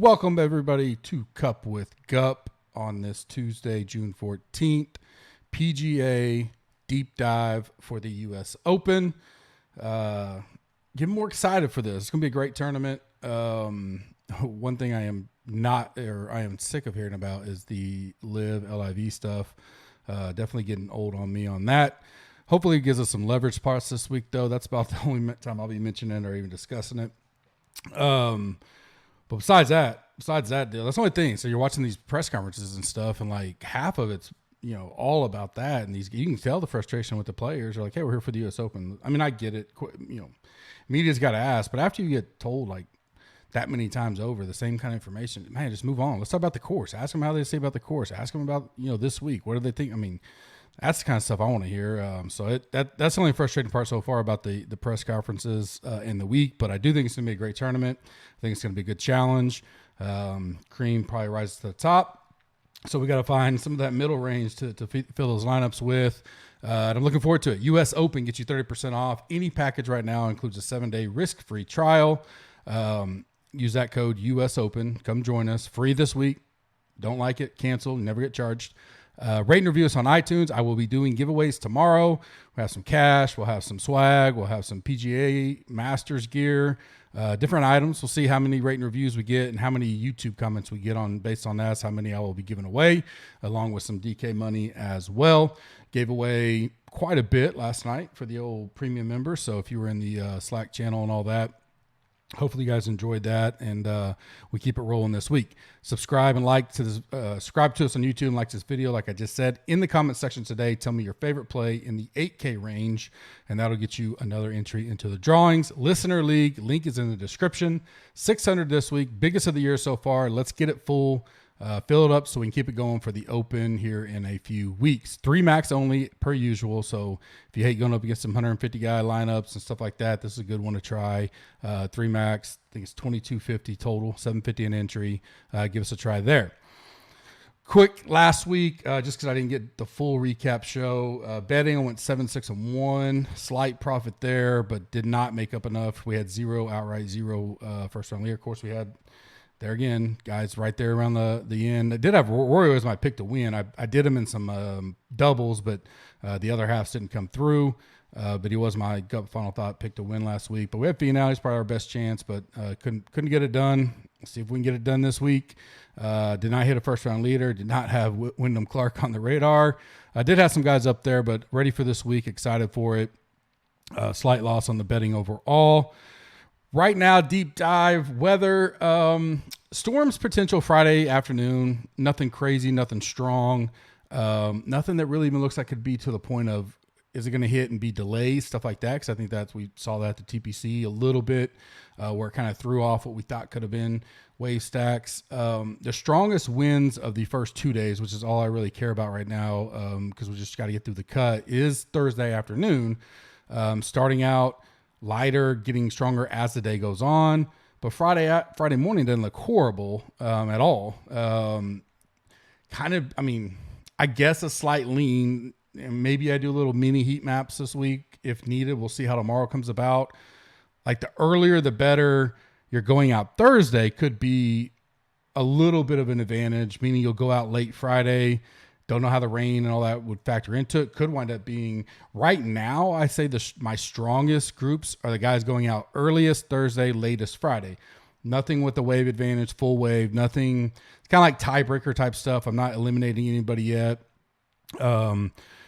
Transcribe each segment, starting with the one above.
Welcome, everybody, to Cup with Gup on this Tuesday, June 14th. PGA deep dive for the U.S. Open. Get more excited for this. It's going to be a great tournament. One thing I am sick of hearing about is the LIV stuff. Definitely getting old on me on that. Hopefully it gives us some leverage parts this week, though. That's about the only time I'll be mentioning it or even discussing it. But besides that deal, that's the only thing. So you're watching these press conferences and stuff, and like half of it's, all about that. And you can tell the frustration with the players. They're like, hey, we're here for the U.S. Open. I mean, I get it. Media's got to ask, but after you get told like that many times over the same kind of information, man, just move on. Let's talk about the course. Ask them how they say about the course. Ask them about, this week. What do they think? I mean, that's the kind of stuff I want to hear. That's the only frustrating part so far about the press conferences in the week. But I do think it's going to be a great tournament. I think it's going to be a good challenge. Cream probably rises to the top. So we got to find some of that middle range to fill those lineups with. And I'm looking forward to it. U.S. Open gets you 30% off. Any package right now includes a 7-day risk-free trial. Use that code US Open. Come join us. Free this week. Don't like it, cancel. Never get charged. Rate and review us on iTunes. I will be doing giveaways tomorrow. We'll have some cash. We'll have some swag. We'll have some PGA Masters gear, different items. We'll see how many rate and reviews we get and how many YouTube comments we get on based on that. That's how many I will be giving away, along with some DK money as well. Gave away quite a bit last night for the old premium members. So if you were in the Slack channel and all that, hopefully you guys enjoyed that, and we keep it rolling this week. Subscribe and like to this. Subscribe to us on YouTube and like this video. Like I just said, in the comment section today, tell me your favorite play in the 8K range, and that'll get you another entry into the drawings. Listener League, link is in the description. 600 this week, biggest of the year so far. Let's get it full. Fill it up so we can keep it going for the Open here in a few weeks. 3 max only per usual. So if you hate going up against some 150 guy lineups and stuff like that, this is a good one to try. 3 max, I think it's $22.50 total, $7.50 an entry. Give us a try there. Quick last week, just because I didn't get the full recap show. Betting, I went 7-6-1, slight profit there, but did not make up enough. We had zero outright, zero first round leader. Of course, we had there again, guys, right there around the end. I did have Rory as my pick to win. I did him in some doubles, but the other halves didn't come through. But he was my gut final thought pick to win last week. But we had Finau. He's probably our best chance, but couldn't get it done. See if we can get it done this week. Did not hit a first round leader. Did not have Wyndham Clark on the radar. I did have some guys up there, but ready for this week. Excited for it. Slight loss on the betting overall. Right now, deep dive weather, storms potential Friday afternoon. Nothing crazy, nothing strong, nothing that really even looks like could be to the point of is it going to hit and be delays, stuff like that. Because I think we saw that at the TPC a little bit, where it kind of threw off what we thought could have been wave stacks. The strongest winds of the first 2 days, which is all I really care about right now, because we just got to get through the cut, is Thursday afternoon, starting out lighter, getting stronger as the day goes on. But Friday morning doesn't look horrible at all. I guess a slight lean. Maybe I do a little mini heat maps this week if needed. We'll see how tomorrow comes about. Like the earlier, the better. You're going out Thursday could be a little bit of an advantage, meaning you'll go out late Friday. Don't know how the rain and all that would factor into it. Could wind up being right now. I say my strongest groups are the guys going out earliest Thursday, latest Friday. Nothing with the wave advantage, full wave, nothing. It's kind of like tiebreaker type stuff. I'm not eliminating anybody yet.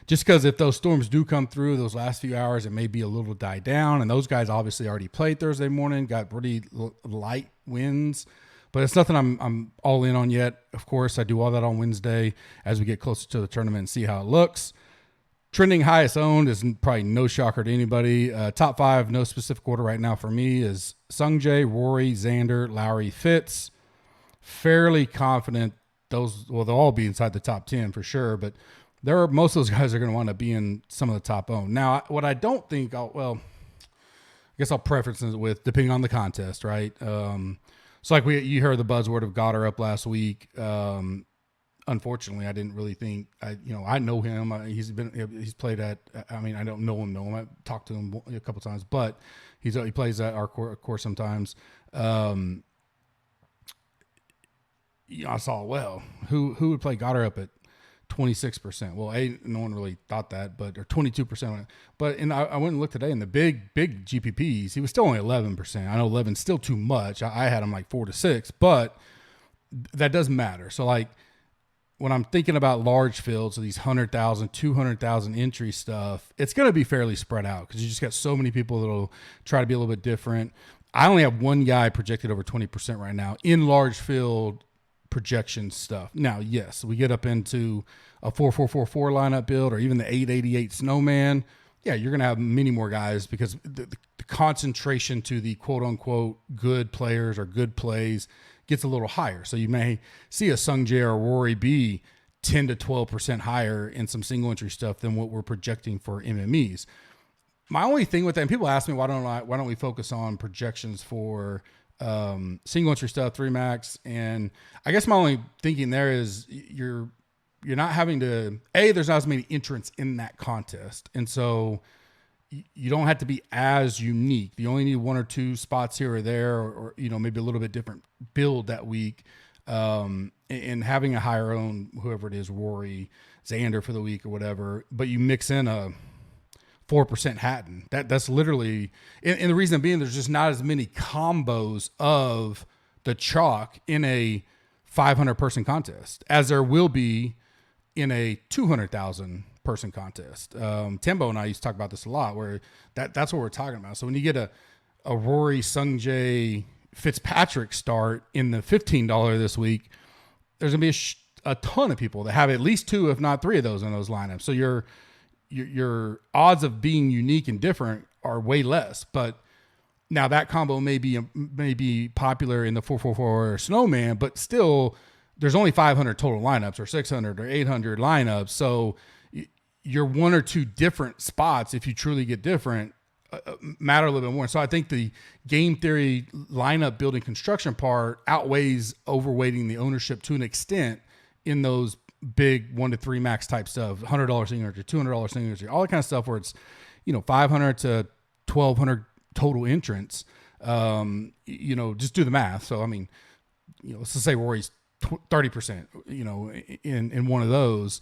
Just because if those storms do come through those last few hours, it may be a little die down. And those guys obviously already played Thursday morning, got pretty light winds. But it's nothing I'm all in on yet. Of course, I do all that on Wednesday as we get closer to the tournament and see how it looks. Trending highest owned is probably no shocker to anybody. Top 5, no specific order right now for me, is Sungjae, Rory, Xander, Lowry, Fitz. Fairly confident they'll all be inside the top 10 for sure. But most of those guys are going to want to be in some of the top owned. Now, what I don't think I guess I'll preference it with depending on the contest, right? So like you heard the buzzword of Goddard up last week. Unfortunately, I didn't really think I know him. He's played at. I mean, I don't know him. I talked to him a couple times, but he plays at our course sometimes. I saw, well, who would play Goddard up at 26%? Well, no one really thought that, but or 22%. But I went and looked today, and the big GPPs, he was still only 11%. I know 11 is still too much. I had him like 4 to 6, but that doesn't matter. So like when I'm thinking about large fields, so these 100,000, 200,000 entry stuff, it's going to be fairly spread out because you just got so many people that'll try to be a little bit different. I only have one guy projected over 20% right now in large field projection stuff. Now, yes, we get up into a 4-4-4-4 lineup build or even the 8-88 snowman. Yeah, you're going to have many more guys because the concentration to the quote unquote good players or good plays gets a little higher. So you may see a Sung Jae or Rory be 10 to 12% higher in some single entry stuff than what we're projecting for MMEs. My only thing with that, and people ask me, why don't we focus on projections for single entry stuff, 3 max? And I guess my only thinking there is you're not having to, there's not as many entrants in that contest. And so you don't have to be as unique. You only need 1 or 2 spots here or there, or maybe a little bit different build that week. And having a higher own, whoever it is, Rory, Xander for the week or whatever, but you mix in a 4% Hatton. That's literally, and the reason being, there's just not as many combos of the chalk in a 500 person contest as there will be in a 200,000 person contest. Timbo and I used to talk about this a lot, where that's what we're talking about. So when you get a Rory, Sung Jae, Fitzpatrick start in the $15 this week, there's gonna be a ton of people that have at least 2, if not 3 of those in those lineups. So your odds of being unique and different are way less. But now that combo may be popular in the 4-4-4 snowman, but still there's only 500 total lineups or 600 or 800 lineups. So your 1 or 2 different spots, if you truly get different, matter a little bit more. So I think the game theory lineup building construction part outweighs overweighting the ownership to an extent in those big 1 to 3 max type stuff, $100 single entry, $200 single entry, all that kind of stuff where it's, 500 to 1,200 total entrants. Just do the math. So, I mean, let's just say Rory's 30%, in one of those.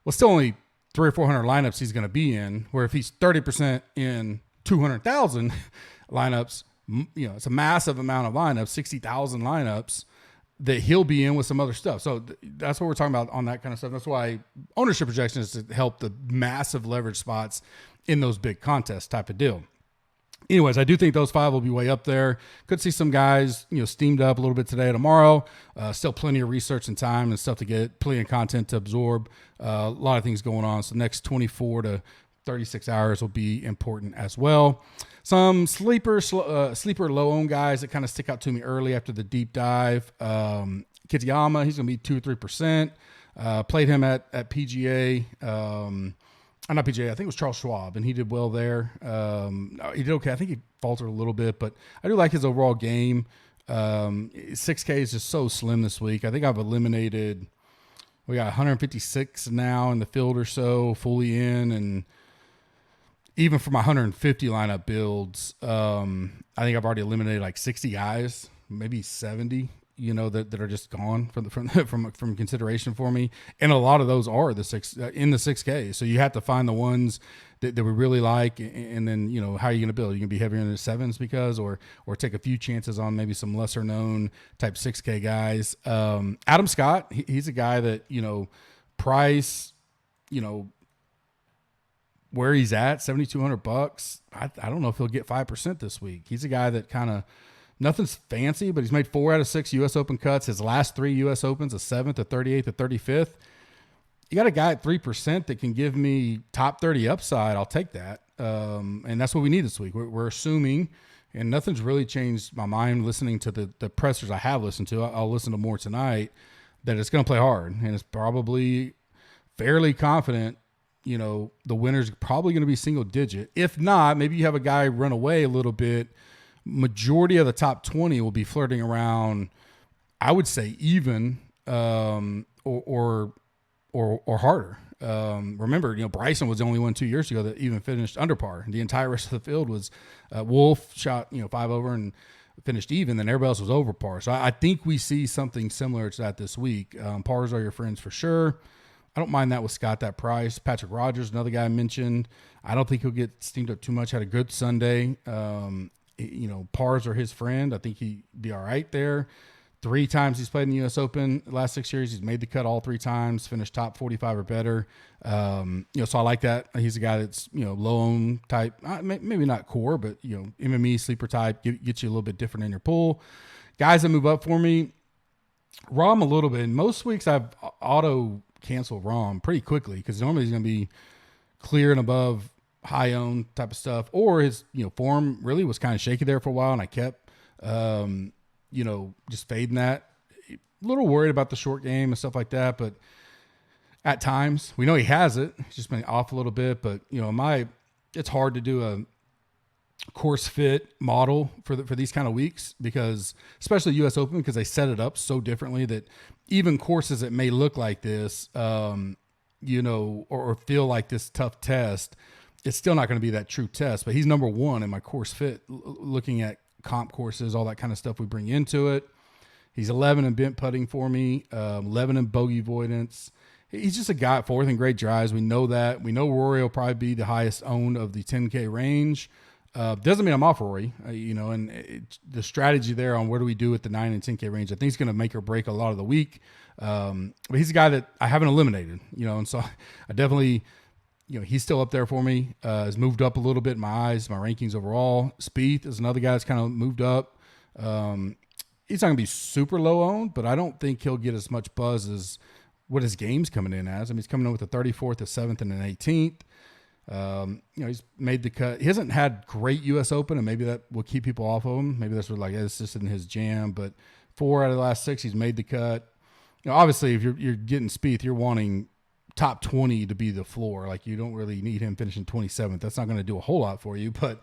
Well, still only 300 or 400 lineups he's going to be in, where if he's 30% in 200,000 lineups, it's a massive amount of lineups, 60,000 lineups that he'll be in with some other stuff. So that's what we're talking about on that kind of stuff. That's why ownership projection is to help the massive leverage spots in those big contests type of deal. Anyways, I do think those 5 will be way up there. Could see some guys, steamed up a little bit today or tomorrow. Still plenty of research and time and stuff to get, plenty of content to absorb. A lot of things going on. So the next 24 to 36 hours will be important as well. Some sleeper low-owned guys that kind of stick out to me early after the deep dive. Kitayama, he's going to be 2 or 3%. Played him at PGA. Not PGA, I think it was Charles Schwab, and he did well there. He did okay. I think he faltered a little bit, but I do like his overall game. 6K is just so slim this week. I think I've eliminated, we got 156 now in the field or so, fully in, and even for my 150 lineup builds, I think I've already eliminated like 60 guys, maybe 70, that are just gone from consideration for me. And a lot of those are in the 6K. So you have to find the ones that we really like. And then, how are you going to build? You're going to be heavier in the 7s or take a few chances on maybe some lesser known type 6K guys. Adam Scott, he's a guy that, price, where he's at, $7,200. I don't know if he'll get 5% this week. He's a guy that kind of, nothing's fancy, but he's made 4 out of 6 U.S. Open cuts. His last 3 U.S. Opens, a 7th, a 38th, a 35th. You got a guy at 3% that can give me top 30 upside. I'll take that. And that's what we need this week. We're assuming, and nothing's really changed my mind listening to the pressers I have listened to. I'll listen to more tonight, that it's going to play hard. And it's probably fairly confident, the winner's probably going to be single digit. If not, maybe you have a guy run away a little bit. Majority of the top 20 will be flirting around, I would say, even or harder. Remember, Bryson was the only one 2 years ago that even finished under par. The entire rest of the field was Wolf shot 5 over, and finished even, then everybody else was over par. So I think we see something similar to that this week. Pars are your friends for sure. I don't mind that with Scott, that price. Patrick Rogers, another guy I mentioned. I don't think he'll get steamed up too much. Had a good Sunday. Pars are his friend. I think he'd be all right there. 3 times he's played in the U.S. Open the last 6 years. He's made the cut all 3 times, finished top 45 or better. So I like that. He's a guy that's, low own type, maybe not core, but, MME sleeper type, get you a little bit different in your pool. Guys that move up for me, Rahm a little bit. Most weeks I've auto cancel Rahm pretty quickly because normally he's going to be clear and above high owned type of stuff, or his form really was kind of shaky there for a while, and I kept just fading that. A little worried about the short game and stuff like that, but at times we know he has it. He's just been off a little bit, but it's hard to do a course fit model for these kind of weeks, because especially US Open, because they set it up so differently that even courses that may look like this, or feel like this tough test, it's still not going to be that true test. But he's number 1 in my course fit, looking at comp courses, all that kind of stuff we bring into it. He's 11 in bent putting for me, 11 in bogey avoidance. He's just a guy at 4th in great drives. We know that. We know Rory will probably be the highest owned of the 10K range. Doesn't mean I'm off Rory, the strategy there on what do we do with the 9 and 10K range, I think is going to make or break a lot of the week. But he's a guy that I haven't eliminated, and so I definitely, he's still up there for me. Has moved up a little bit in my eyes, my rankings overall. Spieth is another guy that's kind of moved up. He's not going to be super low owned, but I don't think he'll get as much buzz as what his game's coming in as. I mean, he's coming in with a 34th, a 7th, and an 18th. He's made the cut. He hasn't had great U.S. Open, and maybe that will keep people off of him. Maybe that's what this just isn't his jam. But 4 out of the last 6, he's made the cut. Obviously, if you're getting Spieth, you're wanting top 20 to be the floor. Like, you don't really need him finishing 27th. That's not going to do a whole lot for you. But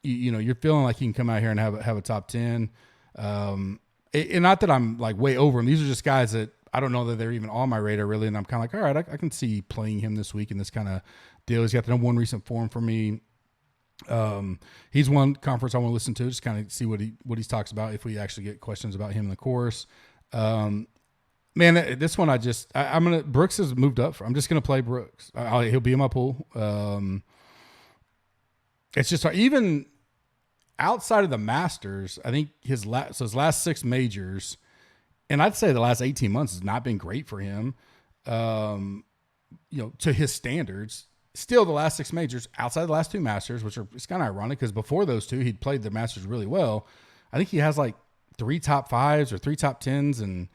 you're feeling like he can come out here and have a top 10. And not that I'm like way over him. These are just guys that I don't know that they're even on my radar really, and I'm kind of like, all right, I can see playing him this week in this kind of deal. He's got the number 1 recent form for me. He's one conference I want to listen to, just kind of see what he talks about if we actually get questions about him in the course. This one Brooks has moved up. I'm just gonna play Brooks. He'll be in my pool. It's just even outside of the Masters, I think his last 6 majors. And I'd say the last 18 months has not been great for him, to his standards. Still, the last 6 majors, outside the last 2 Masters, it's kind of ironic because before those 2, he'd played the Masters really well. I think he has like 3 top 5s or 3 top 10s and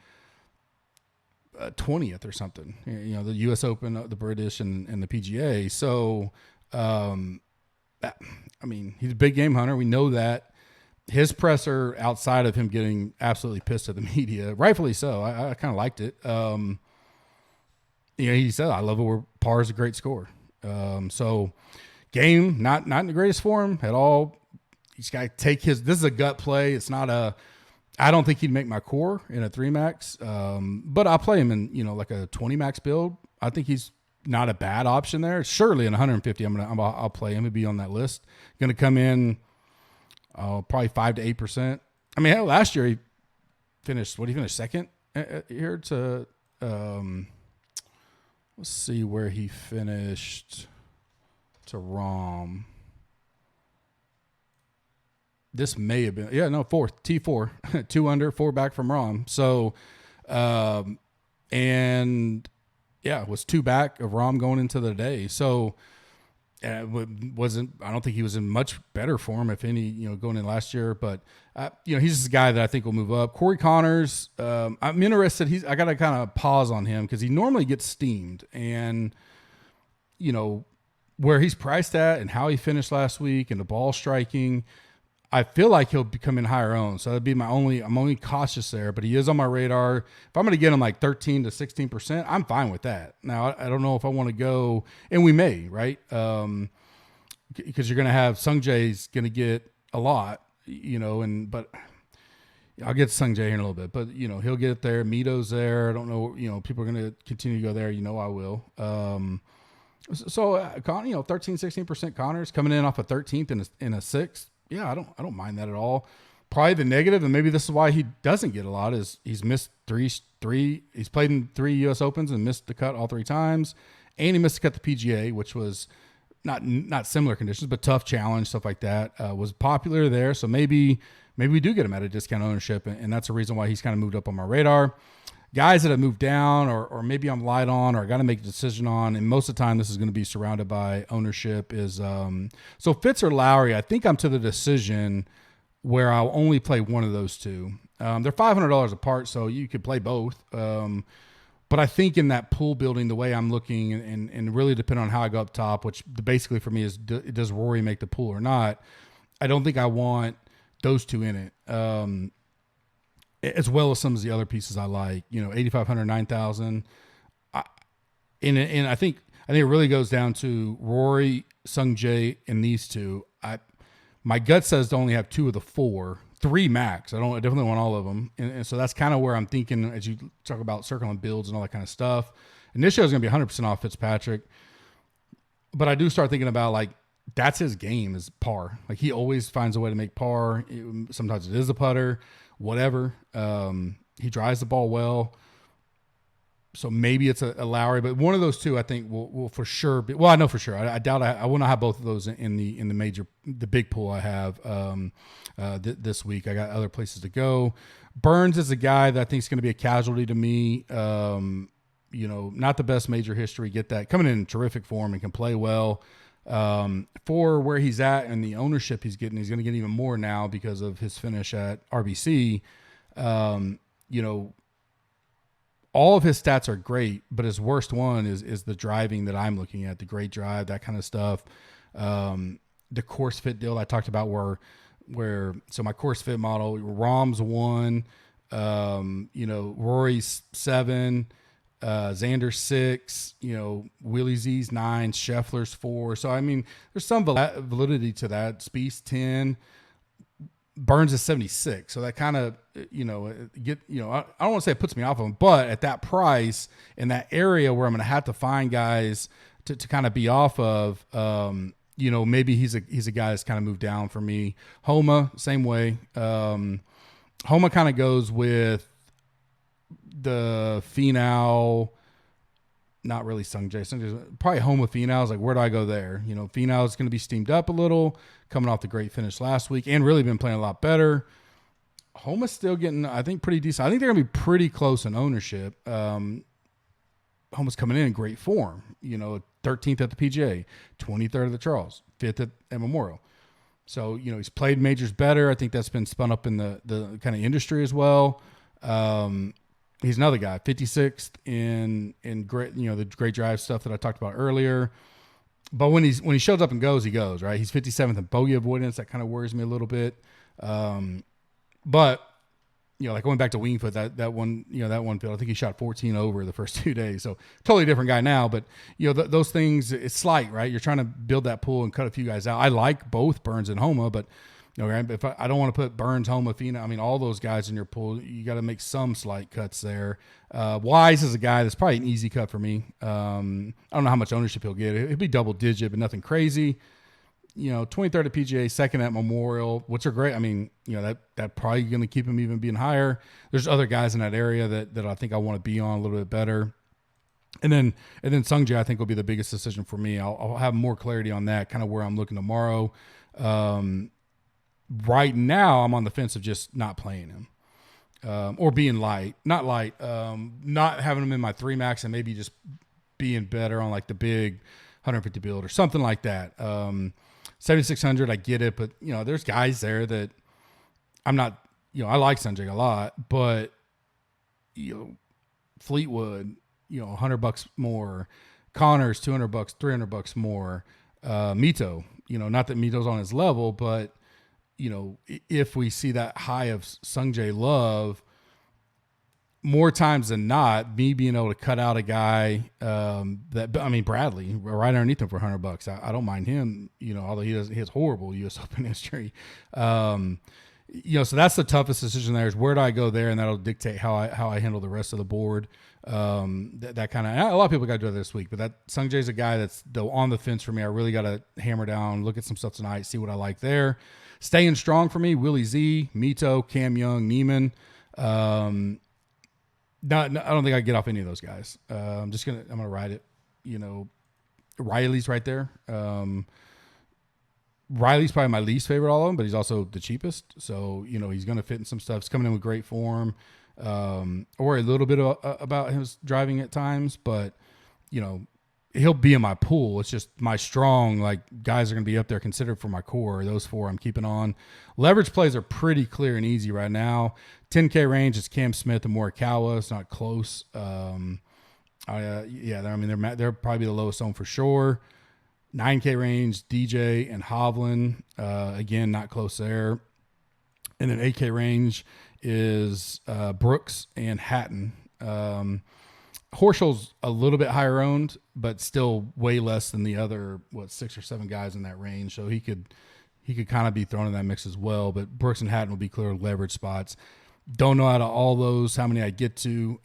20th or something. The U.S. Open, the British, and the PGA. So, he's a big game hunter. We know that. His presser, outside of him getting absolutely pissed at the media, rightfully so, I kind of liked it. He said, I love it where par is a great score. So game, not in the greatest form at all. He's got to take this is a gut play. It's not I don't think he'd make my core in a 3 max. But I'll play him in, like a 20 max build. I think he's not a bad option there. Surely in 150, I'll play him. He'll be on that list. Going to come in, probably 5 to 8%. I mean, last year he finished. What did he finish second here? To let's see where he finished to Rahm. This may have been 4th T4, 2 under, 4 back from Rahm. So, was 2 back of Rahm going into the day. So. I don't think he was in much better form, if any, going in last year. But he's just a guy that I think will move up. Corey Connors, I'm interested. I got to kind of pause on him because he normally gets steamed, and where he's priced at and how he finished last week and the ball striking, I feel like he'll become in higher owned. So that'd be I'm only cautious there, but he is on my radar. If I'm going to get him like 13 to 16%, I'm fine with that. Now, I don't know if I want to go, and we may, right? Because you're going to have Sungjae's going to get a lot, but I'll get Sungjae here in a little bit, but he'll get it there. Mito's there. I don't know, people are going to continue to go there. I will. 13, 16% Connors coming in off a 13th and a 6th. Yeah, I don't mind that at all. probably the negative, and maybe this is why he doesn't get a lot, is he's missed three. He's played in 3 U.S. Opens and missed the cut all 3 times, and he missed the cut the PGA, which was not similar conditions, but tough challenge, stuff like that. Was popular there, so maybe we do get him at a discount ownership, and that's the reason why he's kind of moved up on my radar. Guys that have moved down, or maybe I'm light on, or I got to make a decision on, and most of the time this is going to be surrounded by ownership, is so Fitz or Lowry. I think I'm to the decision where I'll only play one of those two. They're $500 apart, so you could play both. But I think in that pool building, the way I'm looking, and really depending on how I go up top, which basically for me is, does Rory make the pool or not? I don't think I want those two in it. As well as some of the other pieces I like, 8,500, 9,000. And I think it really goes down to Rory, Sung Jae, and these two. My gut says to only have 2 of the 4, 3 max. I definitely want all of them. And so that's kind of where I'm thinking as you talk about circling builds and all that kind of stuff. And this show is going to be 100% off Fitzpatrick. But I do start thinking about, like, that's his game, is par. Like, he always finds a way to make par. Sometimes it is a putter, whatever. He drives the ball well. So maybe it's a Lowry, but one of those two I think will for sure be. Well, I know for sure. I doubt I will not have both of those in the big pool I have this week. I got other places to go. Burns is a guy that I think is going to be a casualty to me. Not the best major history. Get that, coming in terrific form and can play well. For where he's at and the ownership he's getting, he's going to get even more now because of his finish at RBC. All of his stats are great, but his worst one is the driving that I'm looking at, the great drive, that kind of stuff. The course fit deal I talked about so my course fit model, Rahm's 1, Rory's 7, Xander 6, Willie Z's 9, Scheffler's 4. So, I mean, there's some validity to that. Spieth 10, Burns is 76. So that kind of, I don't want to say it puts me off of him, but at that price in that area where I'm going to have to find guys to kind of be off of, maybe he's a guy that's kind of moved down for me. Homa, same way. Homa kind of goes with the Finau, not really Sung Jae. Probably Homa Finau is like, where do I go there? Finau is going to be steamed up a little, coming off the great finish last week, and really been playing a lot better. Homa's still getting, I think, pretty decent. I think they're going to be pretty close in ownership. Homa's coming in great form. 13th at the PGA, 23rd at the Charles, 5th at Memorial. So, he's played majors better. I think that's been spun up in the kind of industry as well. He's another guy, 56th in great, the great drive stuff that I talked about earlier. But when he shows up and goes, he goes, right? He's 57th in bogey avoidance. That kind of worries me a little bit. But like going back to Winged Foot, that one field, I think he shot 14 over the first 2 days. So totally different guy now. But those things, it's slight, right? You're trying to build that pool and cut a few guys out. I like both Burns and Homa, but if I don't want to put Burns, Homa, Finau, I mean, all those guys in your pool, you got to make some slight cuts there. Wise is a guy that's probably an easy cut for me. I don't know how much ownership he'll get. It'll be double digit, but nothing crazy. 23rd at PGA, 2nd at Memorial, which are great. I mean, that probably going to keep him even being higher. There's other guys in that area that I think I want to be on a little bit better. And then Sung Jae, I think, will be the biggest decision for me. I'll have more clarity on that, kind of where I'm looking tomorrow. Right now, I'm on the fence of just not playing him, or being light, not having him in my 3 max, and maybe just being better on like the big 150 build or something like that. 7,600, I get it, but there's guys there that I'm not. I like Sanjay a lot, but Fleetwood, $100 more, Connors $200, $300 more, Mito. Not that Mito's on his level, but if we see that high of Sungjae love, more times than not, me being able to cut out a guy Bradley right underneath him for $100. I don't mind him, although he has horrible U.S. Open history. So that's the toughest decision there is where do I go there, and that'll dictate how I handle the rest of the board. That kind of, a lot of people got to do it this week, but that Sung Jae's a guy that's on the fence for me. I really got to hammer down, look at some stuff tonight, see what I like there. Staying strong for me, Willie Z, Mito, Cam Young, Neiman. I don't think I can get off any of those guys. I'm gonna ride it. Riley's right there. Riley's probably my least favorite of all of them, but he's also the cheapest. So, he's going to fit in some stuff. He's coming in with great form. Or a little bit about his driving at times, but, he'll be in my pool. It's just my strong, guys are going to be up there considered for my core. Those 4 I'm keeping on. Leverage plays are pretty clear and easy right now. 10K range is Cam Smith and Morikawa. It's not close. They're probably the lowest owned for sure. 9K range, DJ and Hovland. Again, not close there. And then 8K range is Brooks and Hatton. Horschel's a little bit higher owned, but still way less than the other, 6 or 7 guys in that range. So he could kind of be thrown in that mix as well. But Brooks and Hatton will be clear leverage spots. Don't know out of all those how many I get to.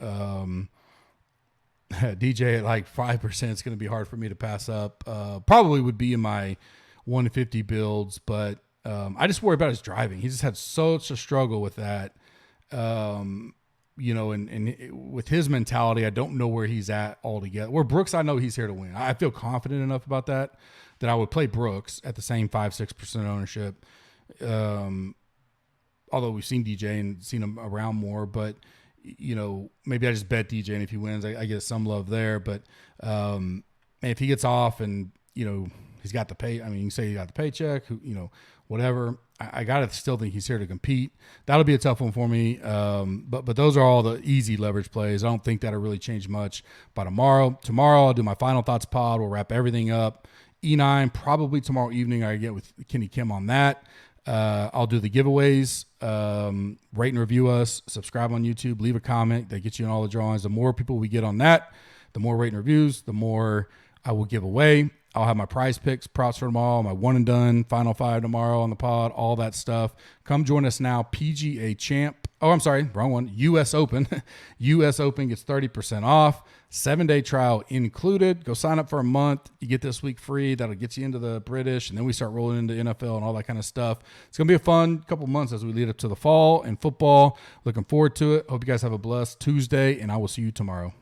DJ at 5% is going to be hard for me to pass up. Probably would be in my 150 builds, but I just worry about his driving. He just had such a struggle with that. And with his mentality, I don't know where he's at altogether. Where Brooks, I know he's here to win. I feel confident enough about that I would play Brooks at the same 5-6% ownership. Although we've seen DJ and seen him around more, but maybe I just bet DJ, and if he wins, I get some love there. But if he gets off and he's got the pay, you can say he got the paycheck, whatever. I gotta still think he's here to compete. That'll be a tough one for me. But those are all the easy leverage plays. I don't think that'll really change much by tomorrow. Tomorrow I'll do my final thoughts pod. We'll wrap everything up. E9 probably tomorrow evening. I get with Kenny Kim on that. I'll do the giveaways. Rate and review us. Subscribe on YouTube. Leave a comment. That gets you in all the drawings. The more people we get on that, the more rate and reviews, the more I will give away. I'll have my prize picks, props for tomorrow, my one and done, final 5 tomorrow on the pod, all that stuff. Come join us now. PGA champ. Oh, I'm sorry. Wrong one. U.S. Open. U.S. Open gets 30% off. 7-day trial included. Go sign up for a month. You get this week free. That'll get you into the British, and then we start rolling into NFL and all that kind of stuff. It's going to be a fun couple months as we lead up to the fall and football. Looking forward to it. Hope you guys have a blessed Tuesday, and I will see you tomorrow.